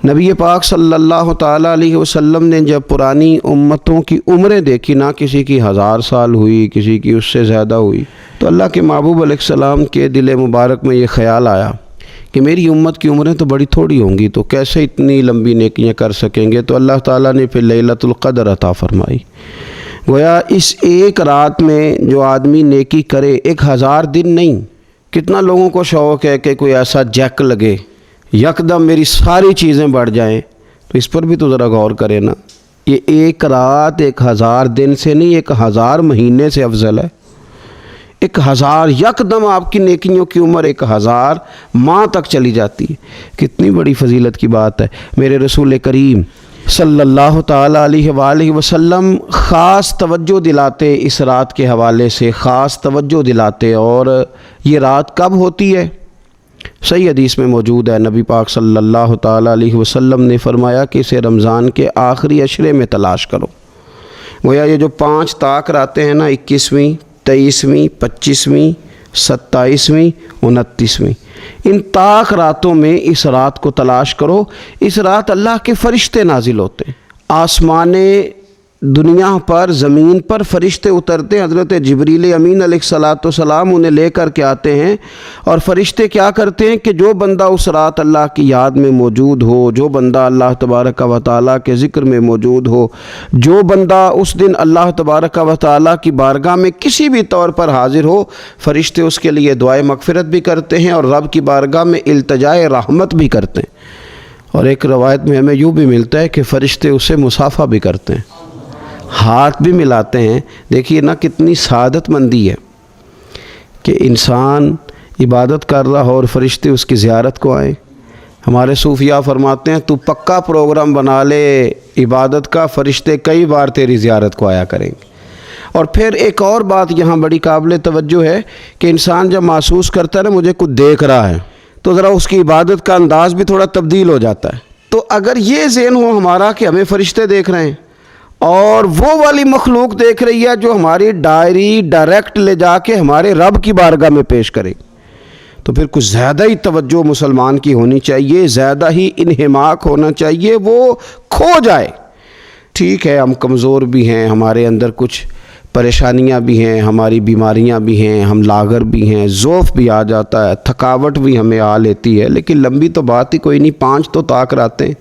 نبی پاک صلی اللہ تعالیٰ علیہ وسلم نے جب پرانی امتوں کی عمریں دیکھی، نہ کسی کی 1000 سال ہوئی، کسی کی اس سے زیادہ ہوئی، تو اللہ کے محبوب علیہ السلام کے دل مبارک میں یہ خیال آیا کہ میری امت کی عمریں تو بڑی تھوڑی ہوں گی، تو کیسے اتنی لمبی نیکیاں کر سکیں گے؟ تو اللہ تعالیٰ نے پھر لیلۃ القدر عطا فرمائی۔ گویا اس ایک رات میں جو آدمی نیکی کرے، 1000 دن نہیں، کتنا لوگوں کو شوق ہے کہ کوئی ایسا جیک لگے، یکدم میری ساری چیزیں بڑھ جائیں، تو اس پر بھی تو ذرا غور کرے نا۔ یہ ایک رات 1000 دن سے نہیں، 1000 مہینے سے افضل ہے۔ 1000 یکدم آپ کی نیکیوں کی عمر 1000 ماہ تک چلی جاتی ہے، کتنی بڑی فضیلت کی بات ہے۔ میرے رسول کریم صلی اللہ تعالیٰ علیہ وآلہ وسلم خاص توجہ دلاتے، اس رات کے حوالے سے خاص توجہ دلاتے۔ اور یہ رات کب ہوتی ہے؟ صحیح حدیث میں موجود ہے، نبی پاک صلی اللہ تعالیٰ علیہ وسلم نے فرمایا کہ اسے رمضان کے آخری عشرے میں تلاش کرو۔ گویا یہ جو 5 طاق راتیں ہیں نا، 21ویں، 23ویں، 25ویں، 27ویں، 29ویں، ان طاق راتوں میں اس رات کو تلاش کرو۔ اس رات اللہ کے فرشتے نازل ہوتے ہیں، آسمان دنیا پر، زمین پر فرشتے اترتے ہیں۔ حضرت جبریل امین علیہ السلام انہیں لے کر کے آتے ہیں، اور فرشتے کیا کرتے ہیں کہ جو بندہ اس رات اللہ کی یاد میں موجود ہو، جو بندہ اللہ تبارک و تعالیٰ کے ذکر میں موجود ہو، جو بندہ اس دن اللہ تبارک و تعالیٰ کی بارگاہ میں کسی بھی طور پر حاضر ہو، فرشتے اس کے لیے دعائے مغفرت بھی کرتے ہیں اور رب کی بارگاہ میں التجائے رحمت بھی کرتے ہیں۔ اور ایک روایت میں ہمیں یوں بھی ملتا ہے کہ فرشتے اسے مصافحہ بھی کرتے ہیں، ہاتھ بھی ملاتے ہیں۔ دیکھیے نا کتنی سعادت مندی ہے کہ انسان عبادت کر رہا ہو اور فرشتے اس کی زیارت کو آئیں۔ ہمارے صوفیاء فرماتے ہیں تو پکا پروگرام بنا لے عبادت کا، فرشتے کئی بار تیری زیارت کو آیا کریں گے۔ اور پھر ایک اور بات یہاں بڑی قابل توجہ ہے کہ انسان جب محسوس کرتا ہے نا مجھے کچھ دیکھ رہا ہے، تو ذرا اس کی عبادت کا انداز بھی تھوڑا تبدیل ہو جاتا ہے۔ تو اگر یہ ذہن ہو ہمارا کہ ہمیں فرشتے دیکھ رہے ہیں اور وہ والی مخلوق دیکھ رہی ہے جو ہماری ڈائری ڈائریکٹ لے جا کے ہمارے رب کی بارگاہ میں پیش کرے، تو پھر کچھ زیادہ ہی توجہ مسلمان کی ہونی چاہیے، زیادہ ہی انہماک ہونا چاہیے، وہ کھو جائے۔ ٹھیک ہے ہم کمزور بھی ہیں، ہمارے اندر کچھ پریشانیاں بھی ہیں، ہماری بیماریاں بھی ہیں، ہم لاغر بھی ہیں، ضعف بھی آ جاتا ہے، تھکاوٹ بھی ہمیں آ لیتی ہے، لیکن لمبی تو بات ہی کوئی نہیں، 5 تو طاق راتیں۔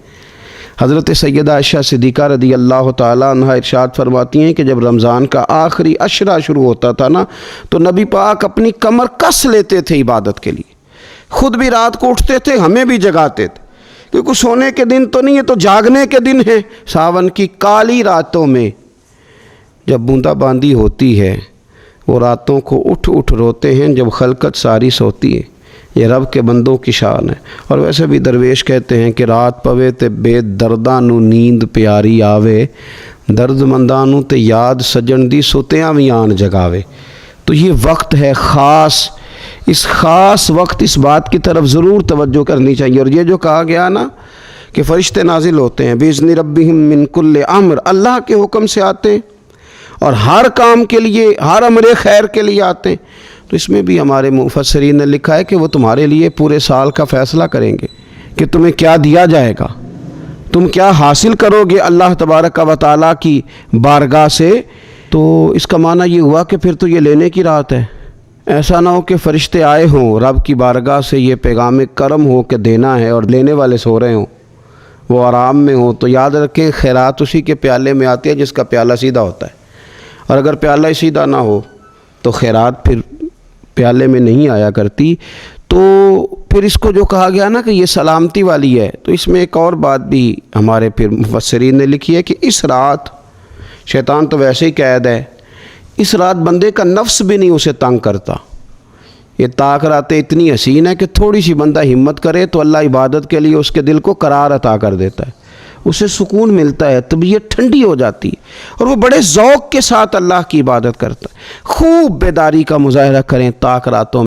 حضرت سیدہ عائشہ صدیقہ رضی اللہ تعالیٰ عنہ ارشاد فرماتی ہیں کہ جب رمضان کا آخری عشرہ شروع ہوتا تھا نا، تو نبی پاک اپنی کمر کس لیتے تھے عبادت کے لیے، خود بھی رات کو اٹھتے تھے، ہمیں بھی جگاتے تھے، کیونکہ سونے کے دن تو نہیں ہے، تو جاگنے کے دن ہیں۔ ساون کی کالی راتوں میں جب بوندا باندی ہوتی ہے، وہ راتوں کو اٹھ اٹھ روتے ہیں جب خلقت ساری سوتی ہے۔ یہ رب کے بندوں کی شان ہے۔ اور ویسے بھی درویش کہتے ہیں کہ رات پوے تے بے درداں نو نیند پیاری آوے، درد منداں نو تے یاد سجن دی ستیاں وی آن جگاوے۔ تو یہ وقت ہے خاص، اس خاص وقت اس بات کی طرف ضرور توجہ کرنی چاہیے۔ اور یہ جو کہا گیا نا کہ فرشتے نازل ہوتے ہیں بِإِذْنِ رَبِّهِمْ مِنْ كُلِّ أَمْرٍ، اللہ کے حکم سے آتے ہیں اور ہر کام کے لیے، ہر امر خیر کے لیے آتے ہیں۔ تو اس میں بھی ہمارے مفسرین نے لکھا ہے کہ وہ تمہارے لیے پورے سال کا فیصلہ کریں گے کہ تمہیں کیا دیا جائے گا، تم کیا حاصل کرو گے اللہ تبارک و تعالیٰ کی بارگاہ سے۔ تو اس کا معنی یہ ہوا کہ پھر تو یہ لینے کی رات ہے۔ ایسا نہ ہو کہ فرشتے آئے ہوں رب کی بارگاہ سے، یہ پیغام کرم ہو کہ دینا ہے اور لینے والے سو رہے ہوں، وہ آرام میں ہوں۔ تو یاد رکھیں خیرات اسی کے پیالے میں آتی ہے جس کا پیالہ سیدھا ہوتا ہے، اور اگر پیالہ ہی سیدھا نہ ہو تو خیرات پھر پیالے میں نہیں آیا کرتی۔ تو پھر اس کو جو کہا گیا نا کہ یہ سلامتی والی ہے، تو اس میں ایک اور بات بھی ہمارے پھر مفسرین نے لکھی ہے کہ اس رات شیطان تو ویسے ہی قید ہے، اس رات بندے کا نفس بھی نہیں اسے تنگ کرتا۔ یہ طاق راتیں اتنی حسین ہے کہ تھوڑی سی بندہ ہمت کرے تو اللہ عبادت کے لیے اس کے دل کو قرار عطا کر دیتا ہے، اسے سکون ملتا ہے، طبیعت ٹھنڈی ہو جاتی ہے، اور وہ بڑے ذوق کے ساتھ اللہ کی عبادت کرتا ہے۔ خوب بیداری کا مظاہرہ کریں طاق راتوں میں۔